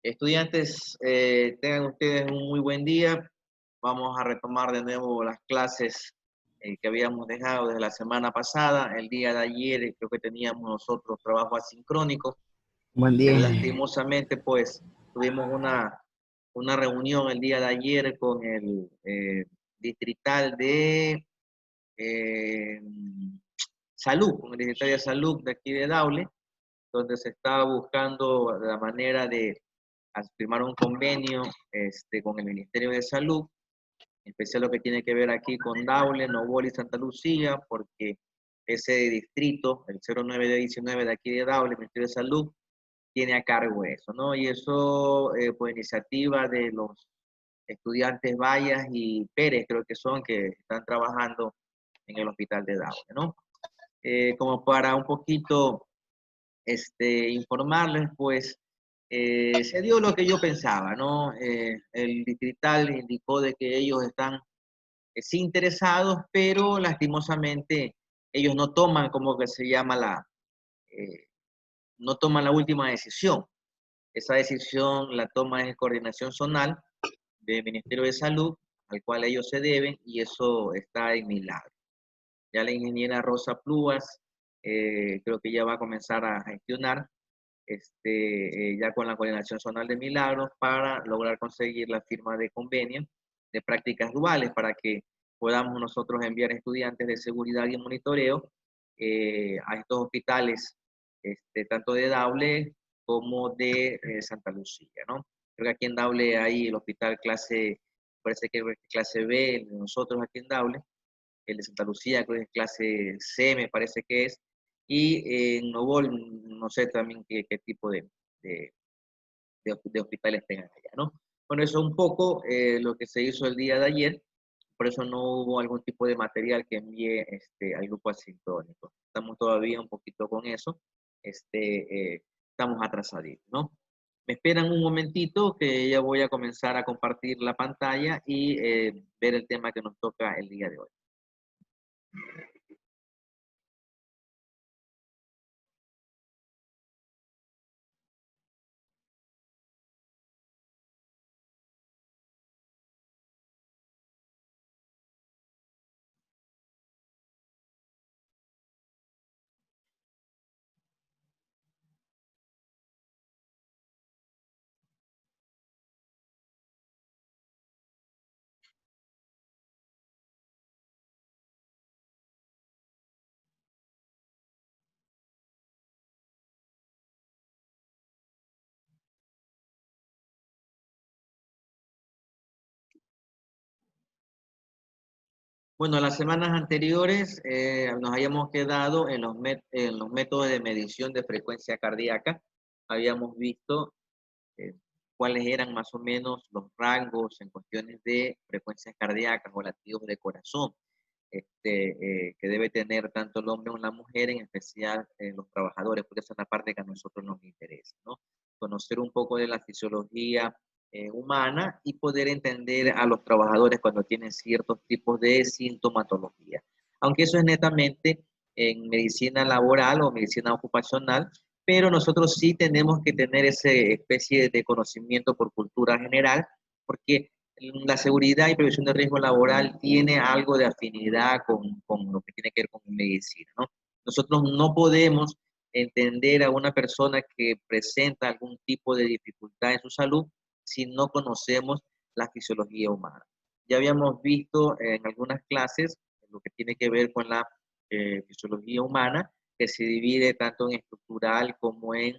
Estudiantes, tengan ustedes un muy buen día. Vamos a retomar de nuevo las clases que habíamos dejado desde la semana pasada. El día de ayer creo que teníamos nosotros trabajo asincrónico. Buen día. Lastimosamente, pues, tuvimos una reunión el día de ayer con el distrital de eh, salud, con el distrital de salud de aquí de Daule, donde se estaba buscando la manera de firmar un convenio con el Ministerio de Salud, en especial lo que tiene que ver aquí con Daule, Novol y Santa Lucía, porque ese distrito, el 09 de aquí de Daule, el Ministerio de Salud, tiene a cargo eso, ¿no? Y eso, por iniciativa de los estudiantes Vallas y Pérez, creo que son, que están trabajando en el hospital de Daule, ¿no? Como para un poquito informarles, pues, se dio lo que yo pensaba, ¿no? El distrital indicó de que ellos están sí interesados, pero lastimosamente ellos no toman, como que se llama eh, no toman la última decisión. Esa decisión la toma en coordinación zonal del Ministerio de Salud, al cual ellos se deben, y eso está en Milagro. Ya la ingeniera Rosa Plúas, creo que ya va a comenzar a gestionar ya con la coordinación zonal de Milagros para lograr conseguir la firma de convenio de prácticas duales para que podamos nosotros enviar estudiantes de seguridad y monitoreo a estos hospitales, tanto de Daule como de Santa Lucía, ¿no? Creo que aquí en Daule hay el hospital clase, parece que es clase B, el de nosotros aquí en Daule, el de Santa Lucía creo que es clase C, me parece que es, y en Novol, no sé también qué tipo de, de hospitales tengan allá, ¿no? Bueno, eso es un poco lo que se hizo el día de ayer, por eso no hubo algún tipo de material que envíe al grupo asincrónico. Estamos todavía un poquito con eso, estamos atrasaditos, ¿no? Me esperan un momentito que ya voy a comenzar a compartir la pantalla y ver el tema que nos toca el día de hoy. Bueno, las semanas anteriores nos habíamos quedado en los métodos de medición de frecuencia cardíaca. Habíamos visto eh, cuáles eran más o menos los rangos en cuestiones de frecuencias cardíacas o latidos de corazón que debe tener tanto el hombre como la mujer, en especial los trabajadores, porque esa es la parte que a nosotros nos interesa, ¿no? Conocer un poco de la fisiología humana y poder entender a los trabajadores cuando tienen ciertos tipos de sintomatología. Aunque eso es netamente en medicina laboral o medicina ocupacional, pero nosotros sí tenemos que tener esa especie de conocimiento por cultura general, porque la seguridad y prevención de riesgo laboral tiene algo de afinidad con lo que tiene que ver con medicina, ¿no? Nosotros no podemos entender a una persona que presenta algún tipo de dificultad en su salud si no conocemos la fisiología humana. Ya habíamos visto en algunas clases lo que tiene que ver con la fisiología humana, que se divide tanto en estructural como en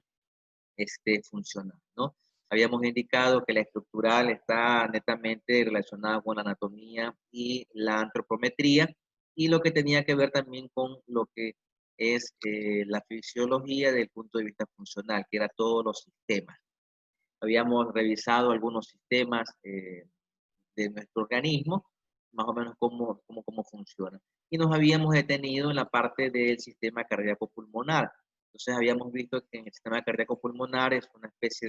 funcional, ¿no? Habíamos indicado que la estructural está netamente relacionada con la anatomía y la antropometría, y lo que tenía que ver también con lo que es la fisiología desde el punto de vista funcional, que era todos los sistemas. Habíamos revisado algunos sistemas de nuestro organismo, más o menos cómo funciona. Y nos habíamos detenido en la parte del sistema cardíaco pulmonar. Entonces habíamos visto que en el sistema cardíaco pulmonar es una especie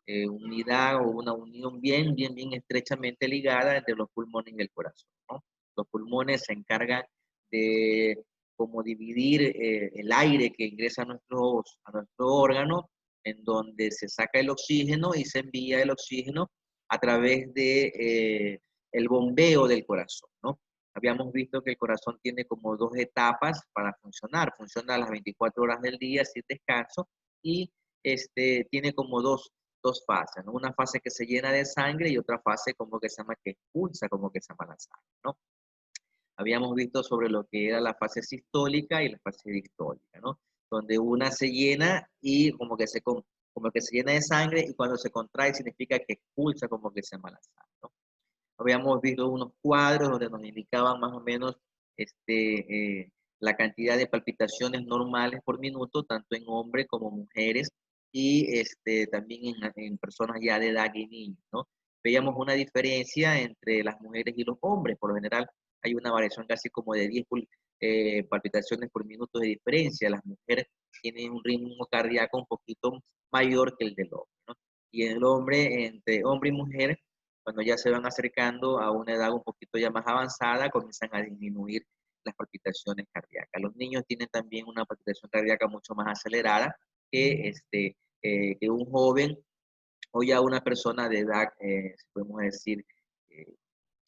de unidad o una unión bien estrechamente ligada entre los pulmones y el corazón, ¿no? Los pulmones se encargan de como dividir el aire que ingresa a nuestro órgano en donde se saca el oxígeno y se envía el oxígeno a través de el bombeo del corazón, ¿no? Habíamos visto que el corazón tiene como dos etapas para funcionar. Funciona a las 24 horas del día sin descanso y tiene como dos fases, ¿no? Una fase que se llena de sangre y otra fase como que se llama que expulsa, como que se llama la sangre, ¿no? Habíamos visto sobre lo que era la fase sistólica y la fase distólica, ¿no? Donde una se llena y como que se llena de sangre y cuando se contrae significa que expulsa, como que se llama la sangre, ¿no? Habíamos visto unos cuadros donde nos indicaban más o menos la cantidad de palpitaciones normales por minuto, tanto en hombres como mujeres, y también en personas ya de edad y niños, ¿no? Veíamos una diferencia entre las mujeres y los hombres. Por lo general hay una variación casi como de 10 palpitaciones por minuto de diferencia. Las mujeres tienen un ritmo cardíaco un poquito mayor que el del hombre, ¿no? Y el hombre, entre hombre y mujer, cuando ya se van acercando a una edad un poquito ya más avanzada, comienzan a disminuir las palpitaciones cardíacas. Los niños tienen también una palpitación cardíaca mucho más acelerada que un joven o ya una persona de edad, podemos decir, eh,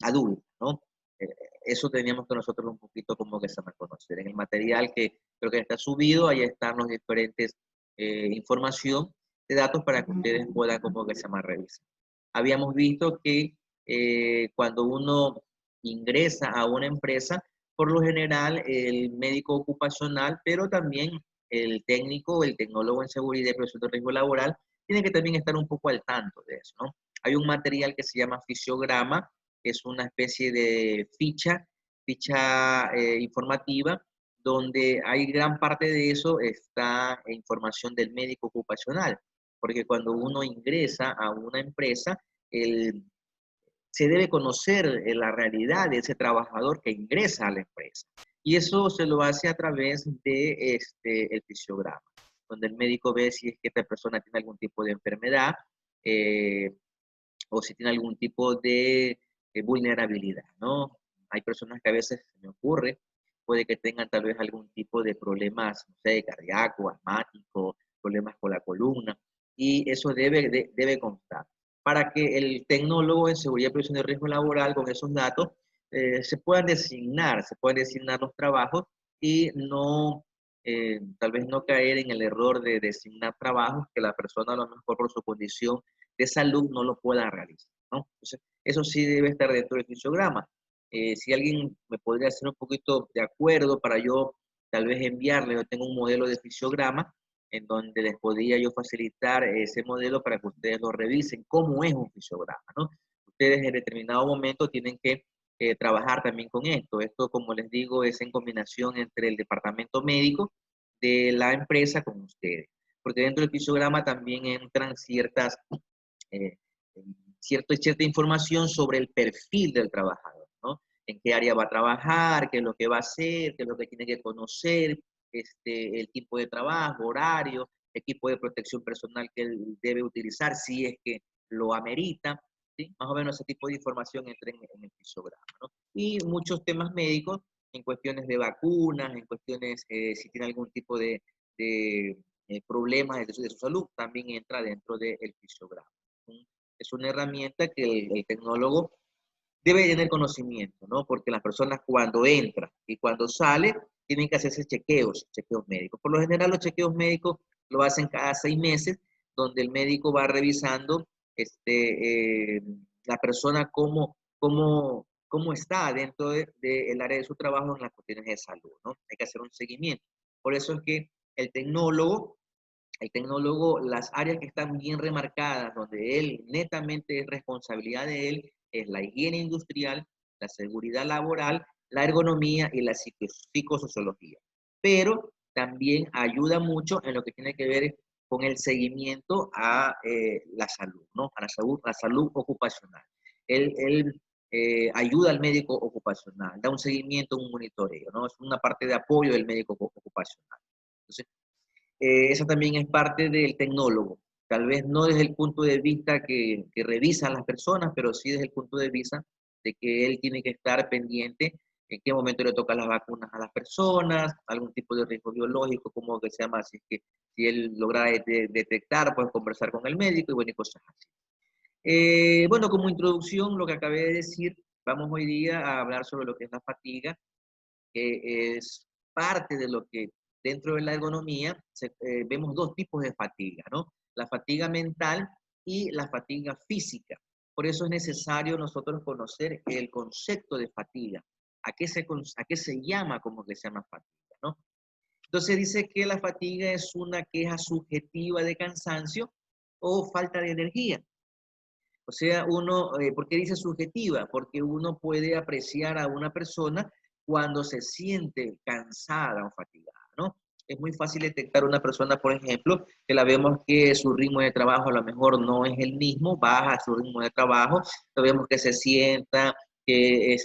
adulta, ¿no? Eh, Eso teníamos que nosotros un poquito como que se me conocer. En el material que creo que está subido, ahí están los diferentes información de datos para que ustedes puedan como que se me revisar. Habíamos visto que cuando uno ingresa a una empresa, por lo general el médico ocupacional, pero también el técnico, el tecnólogo en seguridad y prevención de riesgo laboral, tiene que también estar un poco al tanto de eso, ¿no? Hay un material que se llama fisiograma, que es una especie de ficha informativa, donde hay gran parte de eso está en información del médico ocupacional, porque cuando uno ingresa a una empresa, el, se debe conocer la realidad de ese trabajador que ingresa a la empresa. Y eso se lo hace a través de el fisiograma, donde el médico ve si es que esta persona tiene algún tipo de enfermedad eh, o si tiene algún tipo de vulnerabilidad, ¿no? Hay personas que a veces, se me ocurre, puede que tengan tal vez algún tipo de problemas, no sé, cardíaco, asmático, problemas con la columna, y eso debe constar para que el tecnólogo en seguridad y prevención de riesgo laboral con esos datos se puedan designar los trabajos y no, tal vez no caer en el error de designar trabajos que la persona a lo mejor por su condición de salud no lo pueda realizar, ¿no? Entonces, eso sí debe estar dentro del fisiograma. Si alguien me podría hacer un poquito de acuerdo para yo tal vez enviarle, yo tengo un modelo de fisiograma en donde les podía yo facilitar ese modelo para que ustedes lo revisen, cómo es un fisiograma, ¿no? Ustedes en determinado momento tienen que trabajar también con esto. Esto, como les digo, es en combinación entre el departamento médico de la empresa con ustedes, porque dentro del fisiograma también entran eh, cierta información sobre el perfil del trabajador, ¿no? En qué área va a trabajar, qué es lo que va a hacer, qué es lo que tiene que conocer, el tipo de trabajo, horario, equipo de protección personal que él debe utilizar si es que lo amerita, ¿sí? Más o menos ese tipo de información entra en el fisiograma, ¿no? Y muchos temas médicos en cuestiones de vacunas, en cuestiones si tiene algún tipo de problemas de su salud, también entra dentro del fisiograma. Es una herramienta que el tecnólogo debe tener conocimiento, ¿no? Porque las personas cuando entran y cuando salen tienen que hacerse chequeos médicos. Por lo general los chequeos médicos lo hacen cada 6 meses, donde el médico va revisando la persona cómo está dentro del área de su trabajo en las cuestiones de salud, ¿no? Hay que hacer un seguimiento. Por eso es que el tecnólogo, las áreas que están bien remarcadas, donde él netamente es responsabilidad de él, es la higiene industrial, la seguridad laboral, la ergonomía y la psicosociología. Pero también ayuda mucho en lo que tiene que ver con el seguimiento a la salud, ¿no? A la salud ocupacional. Él ayuda al médico ocupacional, da un seguimiento, un monitoreo, ¿no? Es una parte de apoyo del médico ocupacional. Entonces, esa también es parte del tecnólogo. Tal vez no desde el punto de vista que revisa a las personas, pero sí desde el punto de vista de que él tiene que estar pendiente en qué momento le tocan las vacunas a las personas, algún tipo de riesgo biológico, como que se llama, si si él logra detectar, pues conversar con el médico y bueno, y cosas así. Bueno, como introducción, lo que acabé de decir, vamos hoy día a hablar sobre lo que es la fatiga, que es parte de lo que dentro de la ergonomía vemos dos tipos de fatiga, ¿no? La fatiga mental y la fatiga física. Por eso es necesario nosotros conocer el concepto de fatiga. A qué se llama como que se llama fatiga, ¿no? Entonces dice que la fatiga es una queja subjetiva de cansancio o falta de energía. O sea, ¿por qué dice subjetiva? Porque uno puede apreciar a una persona cuando se siente cansada o fatigada, ¿no? Es muy fácil detectar una persona, por ejemplo, que la vemos que su ritmo de trabajo a lo mejor no es el mismo, baja su ritmo de trabajo, lo vemos que se sienta, que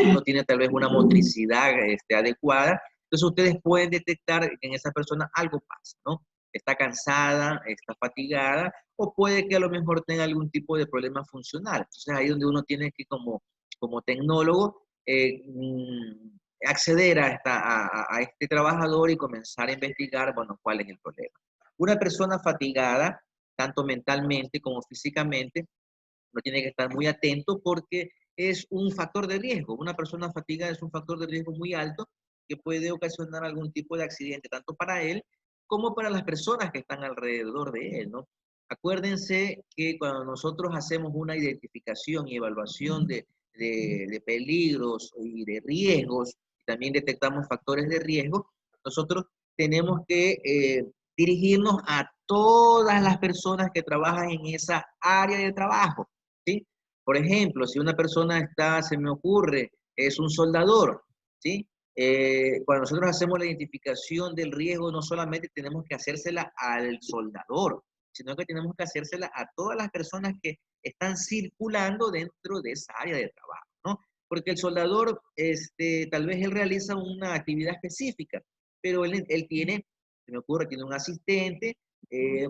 no tiene tal vez una motricidad adecuada. Entonces ustedes pueden detectar que en esa persona algo pasa, ¿no? Está cansada, está fatigada, o puede que a lo mejor tenga algún tipo de problema funcional. Entonces ahí es donde uno tiene que como tecnólogo acceder a este trabajador y comenzar a investigar, bueno, cuál es el problema. Una persona fatigada, tanto mentalmente como físicamente, uno tiene que estar muy atento porque es un factor de riesgo. Una persona fatigada es un factor de riesgo muy alto que puede ocasionar algún tipo de accidente, tanto para él como para las personas que están alrededor de él, ¿no? Acuérdense que cuando nosotros hacemos una identificación y evaluación de peligros y de riesgos, también detectamos factores de riesgo, nosotros tenemos que dirigirnos a todas las personas que trabajan en esa área de trabajo, ¿sí? Por ejemplo, si una persona se me ocurre, es un soldador, ¿sí? Cuando nosotros hacemos la identificación del riesgo, no solamente tenemos que hacérsela al soldador, sino que tenemos que hacérsela a todas las personas que están circulando dentro de esa área de trabajo, ¿no? Porque el soldador, tal vez él realiza una actividad específica, pero él tiene, se me ocurre, tiene un asistente,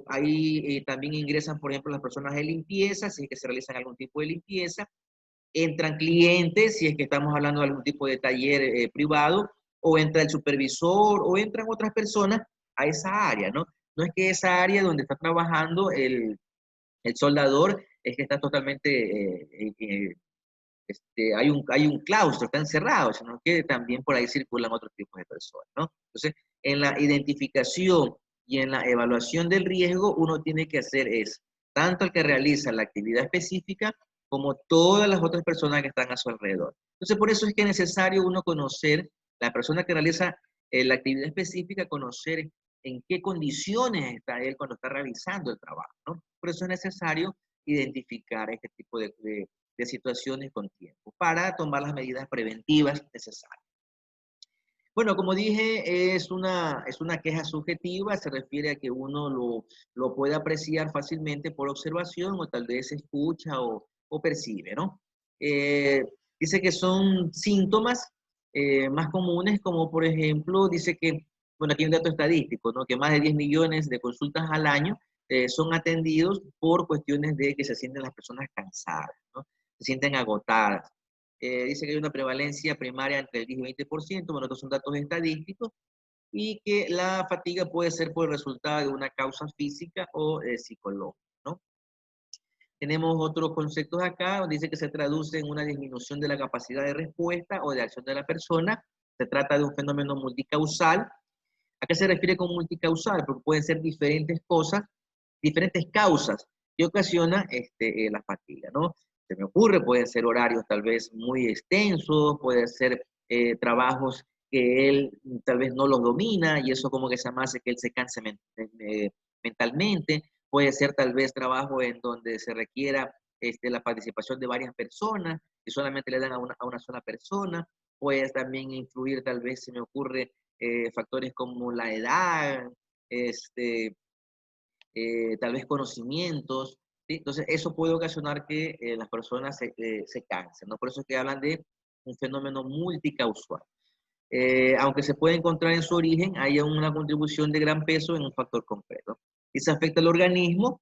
ahí también ingresan, por ejemplo, las personas de limpieza, si es que se realizan algún tipo de limpieza, entran clientes, si es que estamos hablando de algún tipo de taller privado, o entra el supervisor, o entran otras personas a esa área, ¿no? No es que esa área donde está trabajando el soldador es que está totalmente, hay un claustro, está encerrado, sino que también por ahí circulan otros tipos de personas, ¿no? Entonces, en la identificación y en la evaluación del riesgo, uno tiene que hacer es, tanto el que realiza la actividad específica, como todas las otras personas que están a su alrededor. Entonces, por eso es que es necesario uno conocer, la persona que realiza la actividad específica, conocer en qué condiciones está él cuando está realizando el trabajo, ¿no? Por eso es necesario identificar este tipo de situaciones con tiempo para tomar las medidas preventivas necesarias. Bueno, como dije, es una queja subjetiva, se refiere a que uno lo puede apreciar fácilmente por observación o tal vez escucha o percibe, ¿no? Eh, Dice que son síntomas más comunes, como por ejemplo, dice que, bueno, aquí hay un dato estadístico, ¿no? Que más de 10 millones de consultas al año son atendidos por cuestiones de que se sienten las personas cansadas, ¿no? Se sienten agotadas. Dice que hay una prevalencia primaria entre el 10 y 20%, bueno, estos son datos estadísticos, y que la fatiga puede ser por el resultado de una causa física o psicológica, ¿no? Tenemos otros conceptos acá, donde dice que se traduce en una disminución de la capacidad de respuesta o de acción de la persona. Se trata de un fenómeno multicausal. ¿A qué se refiere con multicausal? Porque pueden ser diferentes cosas, diferentes causas que ocasiona la fatiga, ¿no? Se me ocurre, pueden ser horarios tal vez muy extensos, pueden ser trabajos que él tal vez no los domina y eso como que se hace que él se canse mentalmente, puede ser tal vez trabajo en donde se requiera la participación de varias personas y solamente le dan a una sola persona, puede también influir tal vez, se me ocurre, factores como la edad, tal vez conocimientos, ¿sí? Entonces eso puede ocasionar que las personas se cansen, ¿no? Por eso es que hablan de un fenómeno multicausal. Aunque se puede encontrar en su origen, hay una contribución de gran peso en un factor concreto. Y se afecta al organismo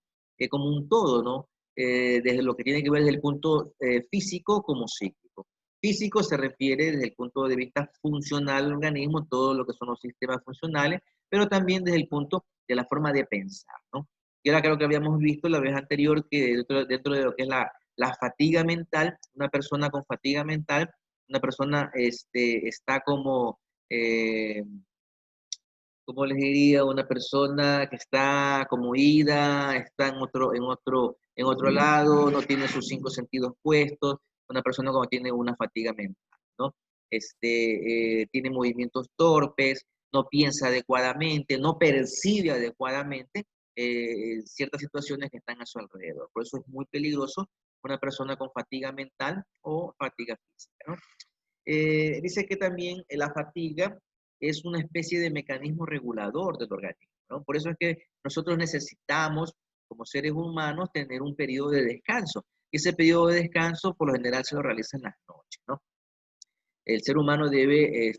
como un todo, ¿no? Desde lo que tiene que ver desde el punto físico como psíquico. Físico se refiere desde el punto de vista funcional del organismo, todo lo que son los sistemas funcionales, pero también desde el punto de la forma de pensar, ¿no? Y ahora creo que habíamos visto la vez anterior que dentro de lo que es la fatiga mental, una persona con fatiga mental, una persona está como, eh, ¿cómo les diría? Una persona que está como ida, está en otro lado, no tiene sus cinco sentidos puestos, una persona como tiene una fatiga mental, ¿no? Tiene movimientos torpes, no piensa adecuadamente, no percibe adecuadamente ciertas situaciones que están a su alrededor. Por eso es muy peligroso una persona con fatiga mental o fatiga física, ¿no? Dice que también la fatiga es una especie de mecanismo regulador del organismo, ¿no? Por eso es que nosotros necesitamos, como seres humanos, tener un periodo de descanso. Ese periodo de descanso, por lo general, se lo realiza en las noches, ¿no? El ser humano debe,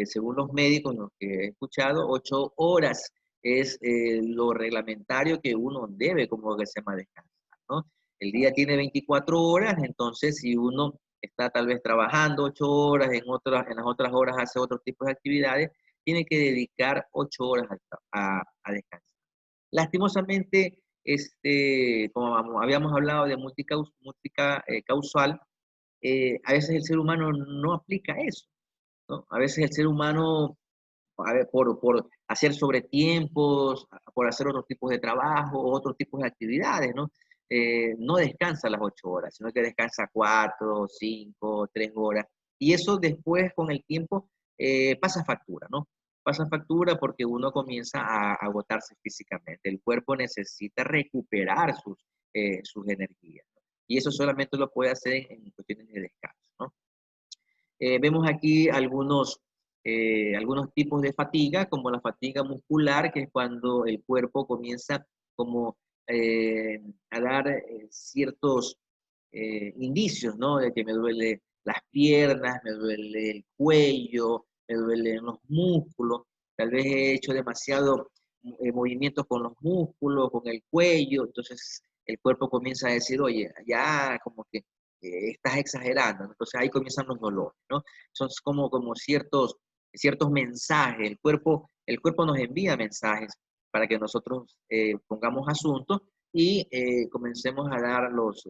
según los médicos, los que he escuchado, 8 horas es lo reglamentario que uno debe, como que se llama, descansar, ¿no? El día tiene 24 horas, entonces si uno está tal vez trabajando 8 horas, en las otras horas hace otros tipos de actividades, tiene que dedicar 8 horas a descansar. Lastimosamente, como habíamos hablado de causal, a veces el ser humano no aplica eso, ¿no? A veces el ser humano, a ver, por hacer sobretiempos, por hacer otros tipos de trabajo, otros tipos de actividades, ¿no? No descansa las 8 horas, sino que descansa 4, 5, 3 horas. Y eso después, con el tiempo, pasa factura, ¿no? Pasa factura porque uno comienza a agotarse físicamente. El cuerpo necesita recuperar sus energías, ¿no? Y eso solamente lo puede hacer en cuestiones de descanso, ¿no? Vemos aquí algunos tipos de fatiga, como la fatiga muscular, que es cuando el cuerpo comienza como eh, a dar ciertos indicios, ¿no? De que me duele las piernas, me duele el cuello, me duelen los músculos, tal vez he hecho demasiado movimientos con los músculos, con el cuello, entonces el cuerpo comienza a decir, oye, ya como que estás exagerando, ¿no? Entonces ahí comienzan los dolores, ¿no? Son como ciertos mensajes, el cuerpo nos envía mensajes para que nosotros pongamos asuntos y comencemos a dar los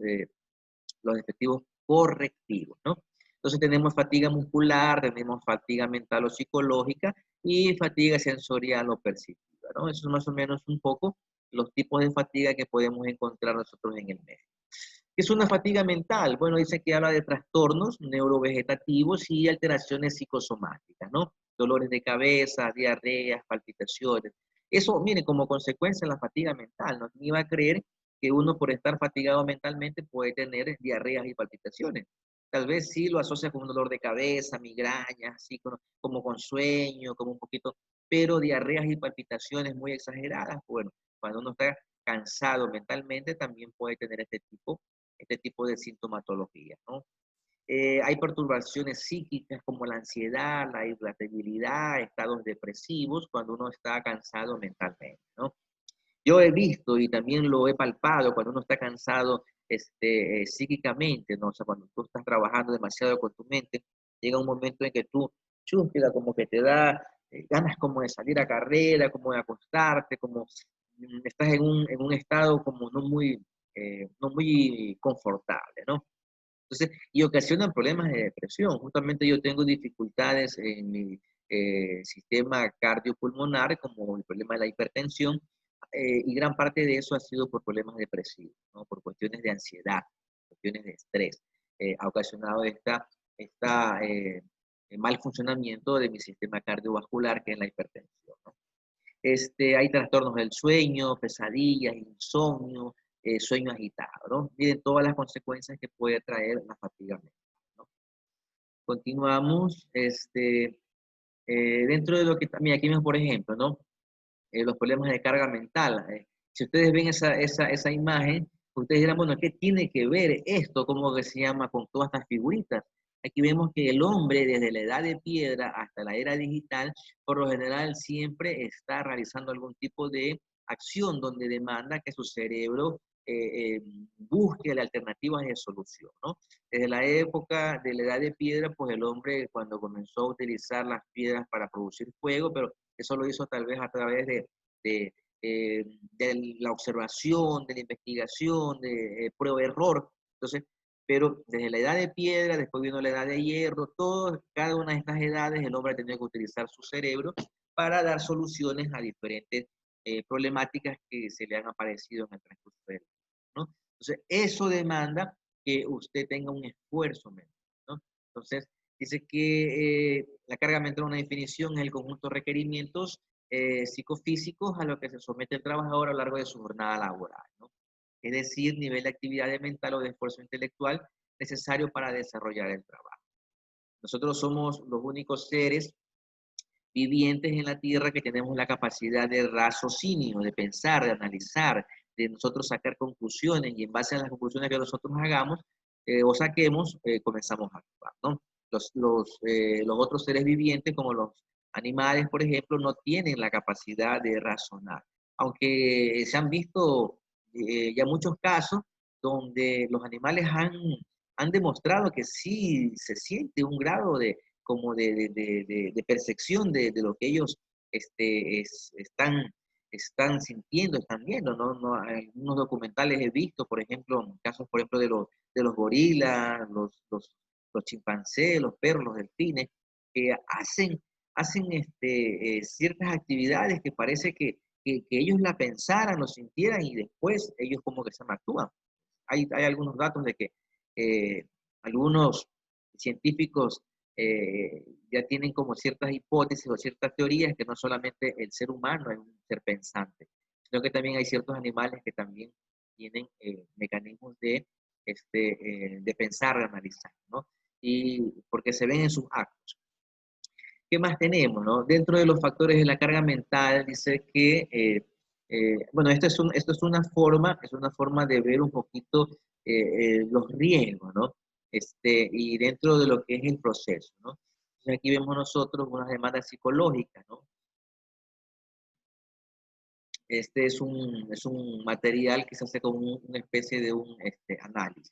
efectivos correctivos, ¿no? Entonces tenemos fatiga muscular, tenemos fatiga mental o psicológica y fatiga sensorial o perceptiva, ¿no? Eso es más o menos un poco los tipos de fatiga que podemos encontrar nosotros en el medio. ¿Qué es una fatiga mental? Bueno, dice que habla de trastornos neurovegetativos y alteraciones psicosomáticas, ¿no? Dolores de cabeza, diarreas, palpitaciones. Eso, mire, como consecuencia de la fatiga mental, no iba a creer que uno por estar fatigado mentalmente puede tener diarreas y palpitaciones. Tal vez sí lo asocia con un dolor de cabeza, migrañas, así como con sueño, como un poquito, pero diarreas y palpitaciones muy exageradas, bueno, cuando uno está cansado mentalmente también puede tener este tipo de sintomatología, ¿no? Hay perturbaciones psíquicas como la ansiedad, la irritabilidad, estados depresivos cuando uno está cansado mentalmente, ¿no? Yo he visto y también lo he palpado cuando uno está cansado psíquicamente, ¿no? O sea, cuando tú estás trabajando demasiado con tu mente, llega un momento en que tú, chúpida, como que te da ganas como de salir a carrera, como de acostarte, como estás en un estado como no muy confortable, ¿no? Entonces, y ocasionan problemas de depresión. Justamente yo tengo dificultades en mi sistema cardiopulmonar, como el problema de la hipertensión, y gran parte de eso ha sido por problemas depresivos, ¿no? Por cuestiones de ansiedad, cuestiones de estrés. Ha ocasionado mal funcionamiento de mi sistema cardiovascular, que es la hipertensión, ¿no? Hay trastornos del sueño, pesadillas, insomnio, sueño agitado, ¿no? Miren todas las consecuencias que puede traer la fatiga mental, ¿no? Continuamos, dentro de lo que también aquí vemos, por ejemplo, ¿no? Los problemas de carga mental. Si ustedes ven esa imagen, ustedes dirán, bueno, ¿qué tiene que ver esto, cómo que se llama, con todas estas figuritas? Aquí vemos que el hombre, desde la edad de piedra hasta la era digital, por lo general siempre está realizando algún tipo de acción donde demanda que su cerebro busque alternativas de solución, ¿no? Desde la época de la Edad de Piedra, pues el hombre cuando comenzó a utilizar las piedras para producir fuego, pero eso lo hizo tal vez a través de, de la observación, de la investigación, de prueba-error. Entonces, pero desde la Edad de Piedra, después vino la Edad de Hierro, cada una de estas edades el hombre ha tenido que utilizar su cerebro para dar soluciones a diferentes problemáticas que se le han aparecido en el transcurso del día, ¿no? Entonces, eso demanda que usted tenga un esfuerzo mental, ¿no? Entonces, dice que la carga mental, una definición, es el conjunto de requerimientos psicofísicos a los que se somete el trabajador a lo largo de su jornada laboral, ¿no? Es decir, nivel de actividad mental o de esfuerzo intelectual necesario para desarrollar el trabajo. Nosotros somos los únicos seres vivientes en la Tierra que tenemos la capacidad de raciocinio, de pensar, de analizar, de nosotros sacar conclusiones, y en base a las conclusiones que nosotros hagamos o saquemos, comenzamos a actuar, ¿no? Los otros seres vivientes, como los animales, por ejemplo, no tienen la capacidad de razonar, aunque se han visto ya muchos casos donde los animales han demostrado que sí se siente un grado como de percepción de lo que ellos están sintiendo, están viendo, ¿no? No, algunos documentales he visto, por ejemplo, casos, por ejemplo, de los gorilas, los chimpancés, los perros, los delfines, que hacen ciertas actividades que parece que ellos la pensaran, lo sintieran y después ellos como que se actúan. Hay algunos datos de que algunos científicos ya tienen como ciertas hipótesis o ciertas teorías que no solamente el ser humano es un ser pensante, sino que también hay ciertos animales que también tienen mecanismos de pensar, de analizar, ¿no? Y porque se ven en sus actos. ¿Qué más tenemos, no? Dentro de los factores de la carga mental, dice que, bueno, esto es una forma de ver un poquito los riesgos, ¿no? Y dentro de lo que es el proceso, ¿no? Entonces aquí vemos nosotros unas demandas psicológicas, ¿no? Este es un material que se hace como una especie de un análisis.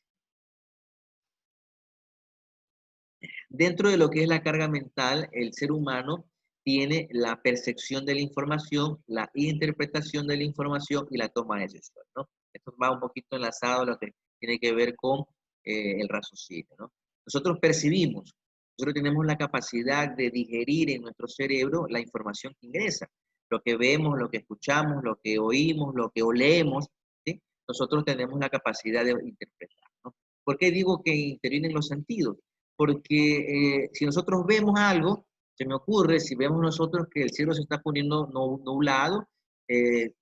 Dentro de lo que es la carga mental, el ser humano tiene la percepción de la información, la interpretación de la información y la toma de decisiones, ¿no? Esto va un poquito enlazado a lo que tiene que ver con el raciocinio, ¿no? Nosotros percibimos, nosotros tenemos la capacidad de digerir en nuestro cerebro la información que ingresa, lo que vemos, lo que escuchamos, lo que oímos, lo que olemos, ¿sí? Nosotros tenemos la capacidad de interpretar, ¿no? ¿Por qué digo que intervienen los sentidos? Porque si nosotros vemos algo, se me ocurre, si vemos nosotros que el cielo se está poniendo nublado,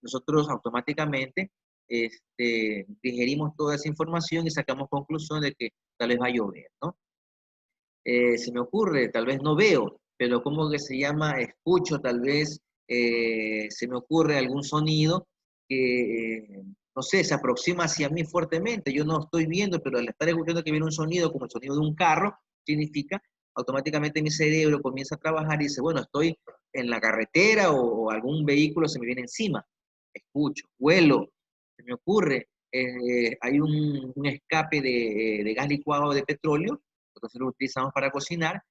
nosotros automáticamente digerimos toda esa información y sacamos conclusión de que tal vez va a llover, ¿no? Se me ocurre, tal vez no veo, pero ¿cómo que se llama? Escucho, tal vez se me ocurre algún sonido que, no sé, se aproxima hacia mí fuertemente. Yo no estoy viendo, pero al estar escuchando que viene un sonido, como el sonido de un carro, significa automáticamente mi cerebro comienza a trabajar y dice, bueno, estoy en la carretera o algún vehículo se me viene encima. Escucho, huelo, se me ocurre, hay un escape de gas licuado de petróleo, entonces lo utilizamos para cocinar.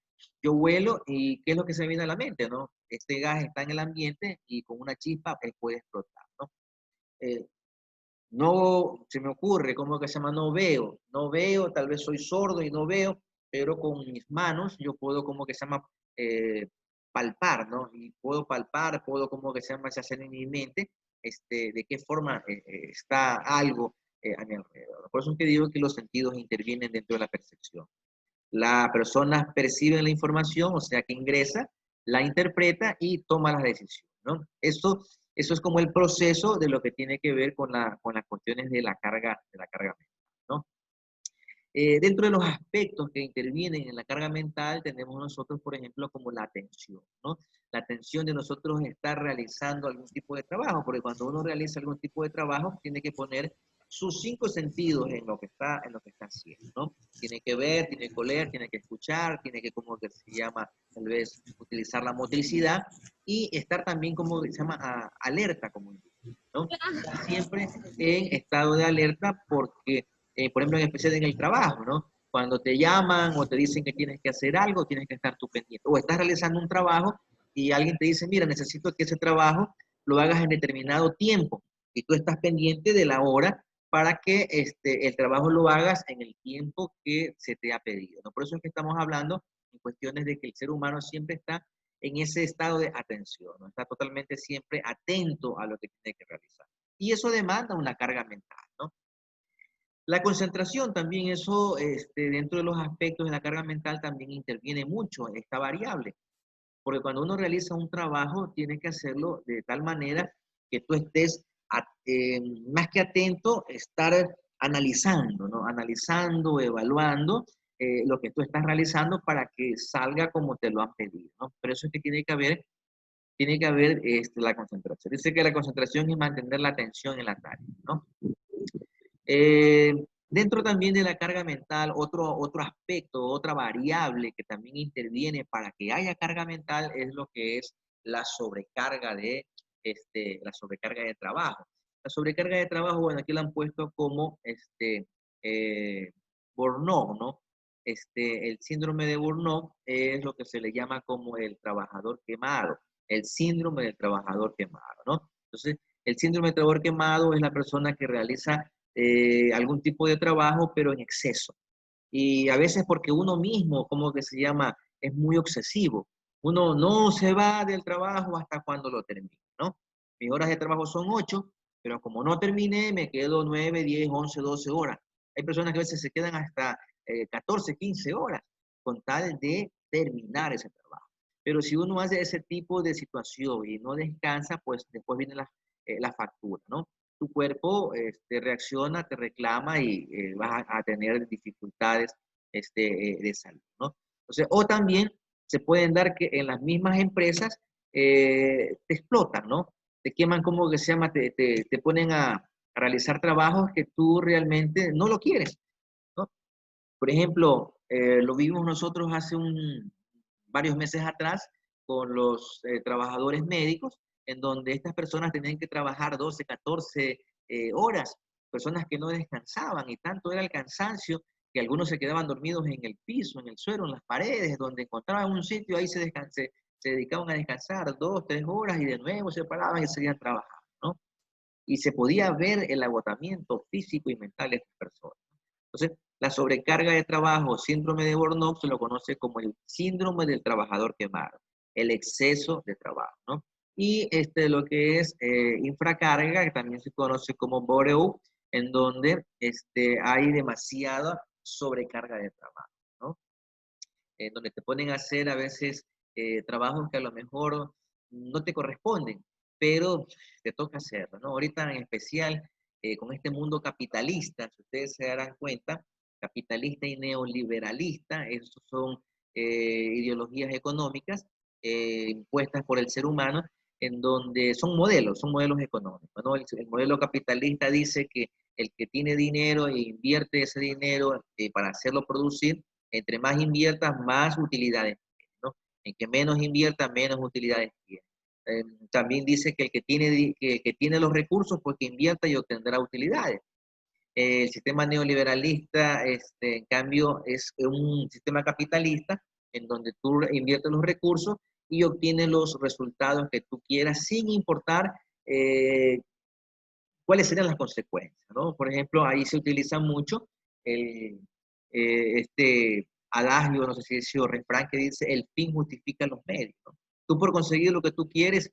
Yo huelo y ¿qué es lo que se me viene a la mente, no? Este gas está en el ambiente y con una chispa puede explotar, ¿no? Eh, no se me ocurre, ¿cómo que se llama? No veo, tal vez soy sordo y no veo, pero con mis manos yo puedo, como que se llama, eh, palpar, ¿no? Y puedo palpar, puedo, como que se llama, hacer en mi mente, de qué forma está algo a mi alrededor. Por eso es que digo que los sentidos intervienen dentro de la percepción. La persona percibe la información, o sea que ingresa, la interpreta y toma las decisiones, ¿no? Eso es como el proceso de lo que tiene que ver con las cuestiones de la carga mental, ¿no? Dentro de los aspectos que intervienen en la carga mental, tenemos nosotros, por ejemplo, como la atención, ¿no? La atención de nosotros estar realizando algún tipo de trabajo, porque cuando uno realiza algún tipo de trabajo, tiene que poner sus 5 sentidos en lo que está haciendo, ¿no? Tiene que ver, tiene que oler, tiene que escuchar, tiene que, como que se llama, tal vez, utilizar la motricidad y estar también, como se llama, alerta, como individuo. ¿no? Y siempre en estado de alerta porque, por ejemplo, en especial en el trabajo, ¿no? Cuando te llaman o te dicen que tienes que hacer algo, tienes que estar tú pendiente. O estás realizando un trabajo y alguien te dice, mira, necesito que ese trabajo lo hagas en determinado tiempo y tú estás pendiente de la hora para que el trabajo lo hagas en el tiempo que se te ha pedido, ¿no? Por eso es que estamos hablando en cuestiones de que el ser humano siempre está en ese estado de atención, ¿no? Está totalmente siempre atento a lo que tiene que realizar. Y eso demanda una carga mental, ¿no? La concentración también, eso dentro de los aspectos de la carga mental también interviene mucho esta variable, porque cuando uno realiza un trabajo tiene que hacerlo de tal manera que tú estés más que atento, estar analizando, ¿no? Analizando, evaluando lo que tú estás realizando para que salga como te lo han pedido, ¿no? Pero eso es que tiene que haber la concentración. Dice que la concentración es mantener la atención en la tarea, ¿no? Eh, Dentro también de la carga mental, otro aspecto, otra variable que también interviene para que haya carga mental es lo que es la sobrecarga la sobrecarga de trabajo. La sobrecarga de trabajo, bueno, aquí la han puesto como eh, burnout, ¿no? El síndrome de burnout es lo que se le llama como el trabajador quemado, el síndrome del trabajador quemado, ¿no? Entonces, el síndrome del trabajador quemado es la persona que realiza algún tipo de trabajo, pero en exceso. Y a veces porque uno mismo, como que se llama, es muy obsesivo. Uno no se va del trabajo hasta cuando lo termine, ¿no? Mis horas de trabajo son 8, pero como no terminé, me quedo 9, 10, 11, 12 horas. Hay personas que a veces se quedan hasta 14, 15 horas con tal de terminar ese trabajo. Pero si uno hace ese tipo de situación y no descansa, pues después viene la factura, ¿no? Tu cuerpo reacciona, te reclama y vas a tener dificultades de salud, ¿no? Entonces, o también se pueden dar que en las mismas empresas te explotan, ¿no? Te queman, como que se llama, te ponen a realizar trabajos que tú realmente no lo quieres, ¿no? Por ejemplo, lo vimos nosotros hace varios meses atrás con los trabajadores médicos, en donde estas personas tenían que trabajar 12, 14 horas, personas que no descansaban y tanto era el cansancio que algunos se quedaban dormidos en el piso, en el suelo, en las paredes, donde encontraban un sitio, ahí se dedicaban a descansar 2, 3 horas y de nuevo se paraban y seguían trabajando, ¿no? Y se podía ver el agotamiento físico y mental de estas personas. Entonces, la sobrecarga de trabajo, síndrome de burnout, se lo conoce como el síndrome del trabajador quemado, el exceso de trabajo, ¿no? Y lo que es infracarga, que también se conoce como burnout, en donde hay demasiada sobrecarga de trabajo, ¿no? En donde te ponen a hacer a veces trabajos que a lo mejor no te corresponden, pero te toca hacerlo, ¿no? Ahorita en especial con este mundo capitalista, si ustedes se darán cuenta, capitalista y neoliberalista, esos son ideologías económicas impuestas por el ser humano, en donde son modelos económicos, ¿no? El modelo capitalista dice que el que tiene dinero e invierte ese dinero para hacerlo producir, entre más inviertas, más utilidades tiene, ¿no? En que menos invierta, menos utilidades tiene. También dice que el que tiene los recursos, pues que invierta y obtendrá utilidades. El sistema neoliberalista, en cambio, es un sistema capitalista en donde tú inviertes los recursos y obtienes los resultados que tú quieras sin importar eh, cuáles serían las consecuencias, ¿no? Por ejemplo, ahí se utiliza mucho el, este adagio, no sé si es o refrán que dice, el fin justifica los medios, ¿no? Tú por conseguir lo que tú quieres,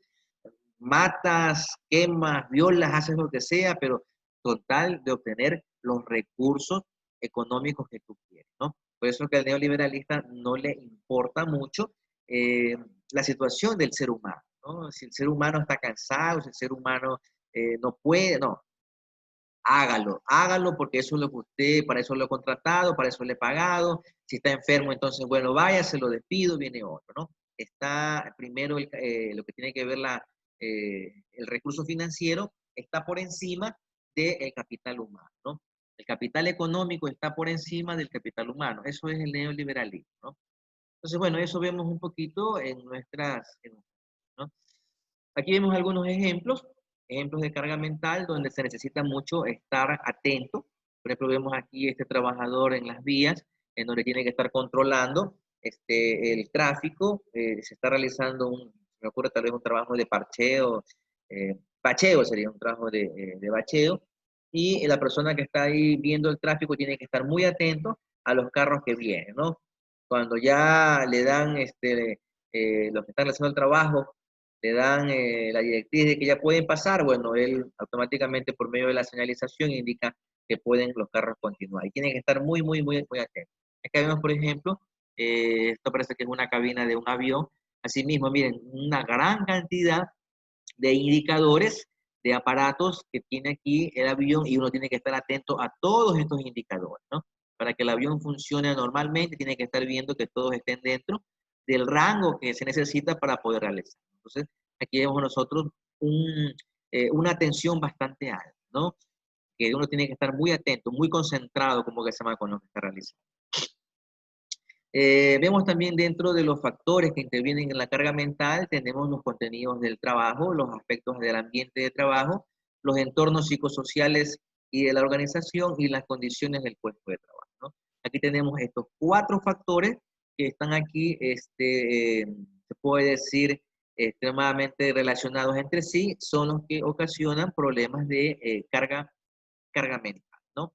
matas, quemas, violas, haces lo que sea, pero total de obtener los recursos económicos que tú quieres, ¿no? Por eso que al neoliberalista no le importa mucho eh, la situación del ser humano, ¿no? Si el ser humano está cansado, si el ser humano no puede, no, hágalo porque eso es lo que usted, para eso lo he contratado, para eso le he pagado, si está enfermo, entonces, bueno, vaya, se lo despido, viene otro, ¿no? Está primero lo que tiene que ver el recurso financiero, está por encima del capital humano, ¿no? El capital económico está por encima del capital humano, eso es el neoliberalismo, ¿no? Entonces, bueno, eso vemos un poquito ¿no? Aquí vemos algunos ejemplos ejemplos de carga mental donde se necesita mucho estar atento. Por ejemplo, vemos aquí este trabajador en las vías, en donde tiene que estar controlando el tráfico. Se está realizando me ocurre tal vez un trabajo de parcheo, bacheo sería un trabajo de bacheo, y la persona que está ahí viendo el tráfico tiene que estar muy atento a los carros que vienen, ¿no? Cuando ya le dan, los que están realizando el trabajo, le dan la directriz de que ya pueden pasar, bueno, él automáticamente por medio de la señalización indica que pueden los carros continuar. Y tienen que estar muy, muy, muy, muy atentos. Acá vemos, por ejemplo, esto parece que es una cabina de un avión. Asimismo, miren, una gran cantidad de indicadores, de aparatos que tiene aquí el avión, y uno tiene que estar atento a todos estos indicadores, ¿no? Para que el avión funcione normalmente, tiene que estar viendo que todos estén dentro del rango que se necesita para poder realizar. Entonces, aquí vemos nosotros una atención bastante alta, ¿no? Que uno tiene que estar muy atento, muy concentrado, como que se llama, con lo que está realizando. Vemos también dentro de los factores que intervienen en la carga mental, tenemos los contenidos del trabajo, los aspectos del ambiente de trabajo, los entornos psicosociales y de la organización y las condiciones del puesto de trabajo, ¿no? Aquí tenemos estos 4 factores que están aquí, se puede decir, extremadamente relacionados entre sí, son los que ocasionan problemas de carga mental, ¿no?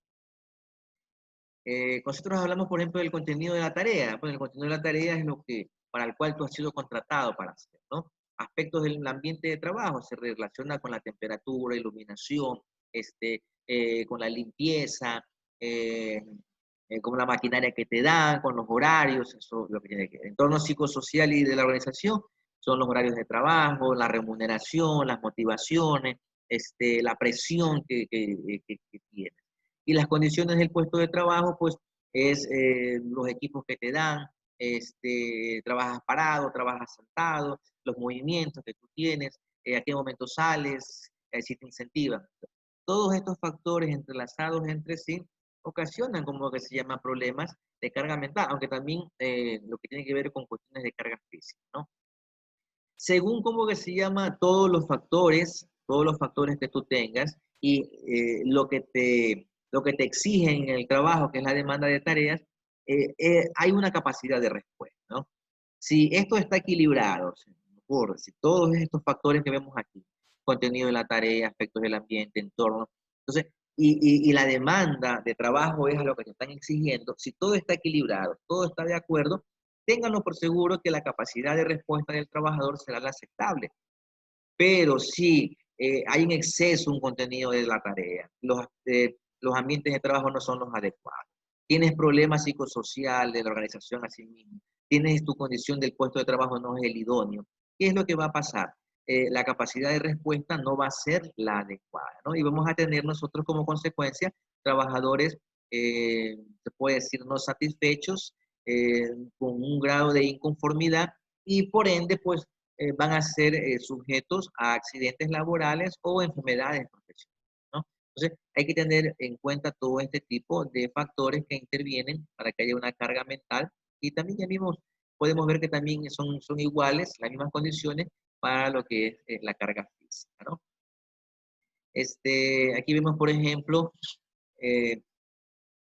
Nosotros hablamos, por ejemplo, del contenido de la tarea. Bueno, el contenido de la tarea es lo que, para el cual tú has sido contratado para hacer, ¿no? Aspectos del ambiente de trabajo se relaciona con la temperatura, iluminación, con la limpieza, eh, con la maquinaria que te dan, con los horarios, eso es lo que tiene que ver. Entorno psicosocial y de la organización son los horarios de trabajo, la remuneración, las motivaciones, la presión que tiene. Y las condiciones del puesto de trabajo, pues, es los equipos que te dan, trabajas parado, trabajas sentado, los movimientos que tú tienes, a qué momento sales, si te incentivan. Todos estos factores entrelazados entre sí ocasionan como que se llaman problemas de carga mental, aunque también lo que tiene que ver con cuestiones de carga física, ¿no? Según cómo que se llama todos los factores que tú tengas y lo que te exigen en el trabajo, que es la demanda de tareas, hay una capacidad de respuesta, ¿no? Si esto está equilibrado, si todos estos factores que vemos aquí, contenido de la tarea, aspectos del ambiente, entorno, entonces, y la demanda de trabajo es a lo que te están exigiendo, si todo está equilibrado, todo está de acuerdo, ténganlo por seguro que la capacidad de respuesta del trabajador será la aceptable. Pero si hay un exceso, un contenido de la tarea, los ambientes de trabajo no son los adecuados, tienes problemas psicosociales de la organización a sí mismo, tienes tu condición del puesto de trabajo no es el idóneo, ¿qué es lo que va a pasar? La capacidad de respuesta no va a ser la adecuada, ¿no? Y vamos a tener nosotros como consecuencia trabajadores, se puede decir, no satisfechos, con un grado de inconformidad y por ende, pues, van a ser sujetos a accidentes laborales o enfermedades profesionales, ¿no? Entonces, hay que tener en cuenta todo este tipo de factores que intervienen para que haya una carga mental y también ya mismo podemos ver que también son iguales, las mismas condiciones para lo que es la carga física, ¿no? Aquí vemos, por ejemplo, eh,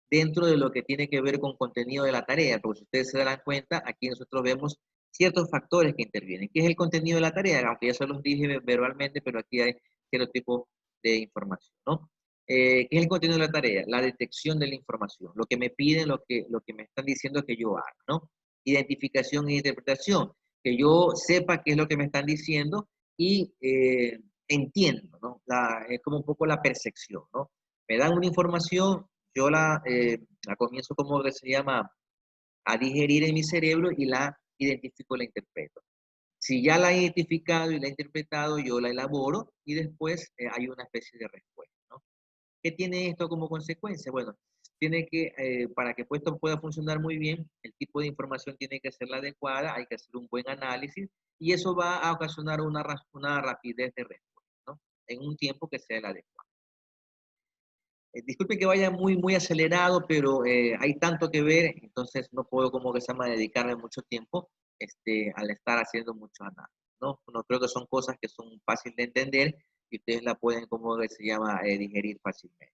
dentro de lo que tiene que ver con contenido de la tarea, porque si ustedes se dan cuenta, aquí nosotros vemos ciertos factores que intervienen. ¿Qué es el contenido de la tarea? Aunque ya se los dije verbalmente, pero aquí hay cierto tipo de información, ¿no? ¿Qué es el contenido de la tarea? La detección de la información, lo que me piden, lo que me están diciendo que yo haga, ¿no? Identificación e interpretación, que yo sepa qué es lo que me están diciendo y entiendo, ¿no? Es como un poco la percepción, ¿no? Me dan una información, yo la comienzo como que se llama a digerir en mi cerebro y la identifico, la interpreto. Si ya la he identificado y la he interpretado, yo la elaboro y después hay una especie de respuesta, ¿no? ¿Qué tiene esto como consecuencia? Bueno, tiene que, para que esto pueda funcionar muy bien, el tipo de información tiene que ser la adecuada, hay que hacer un buen análisis y eso va a ocasionar una rapidez de respuesta, ¿no? En un tiempo que sea el adecuado. Disculpe que vaya muy, muy acelerado, pero hay tanto que ver, entonces no puedo como que se llama dedicarle mucho tiempo al estar haciendo mucho análisis, ¿no? No creo que son cosas que son fáciles de entender y ustedes la pueden, como se llama, digerir fácilmente.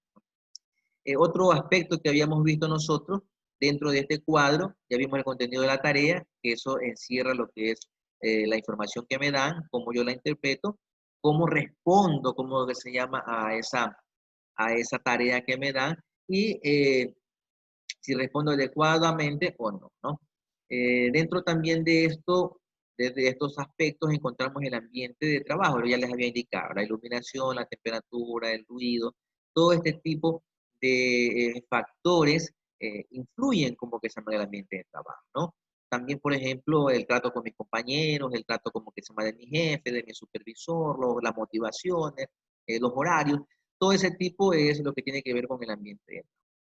Otro aspecto que habíamos visto nosotros dentro de este cuadro, ya vimos el contenido de la tarea, que eso encierra lo que es la información que me dan, cómo yo la interpreto, cómo respondo, cómo se llama, a esa tarea que me dan y si respondo adecuadamente o no, ¿no? Dentro también de esto, de estos aspectos, encontramos el ambiente de trabajo, ya les había indicado, la iluminación, la temperatura, el ruido, todo este tipo de factores influyen como que se llama el ambiente de trabajo, ¿no? También, por ejemplo, el trato con mis compañeros, el trato como que se llama de mi jefe, de mi supervisor, las motivaciones, los horarios, todo ese tipo es lo que tiene que ver con el ambiente de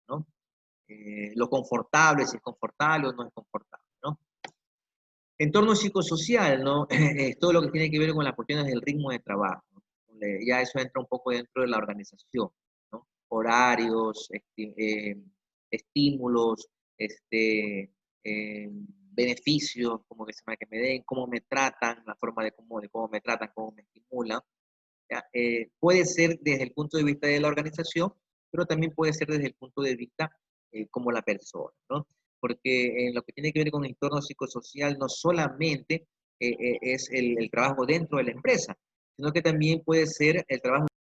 trabajo, ¿no? Lo confortable, si es confortable o no es confortable, ¿no? Entorno psicosocial, ¿no? Es todo lo que tiene que ver con las cuestiones del ritmo de trabajo, ¿no? Ya eso entra un poco dentro de la organización, ¿no? Horarios, estímulos, beneficios, como que se llama, que me den, cómo me tratan, la forma de cómo me tratan, cómo me estimulan. ¿Ya? Puede ser desde el punto de vista de la organización, pero también puede ser desde el punto de vista como la persona, ¿no? Porque en lo que tiene que ver con el entorno psicosocial, no solamente es el trabajo dentro de la empresa, sino que también puede ser el trabajo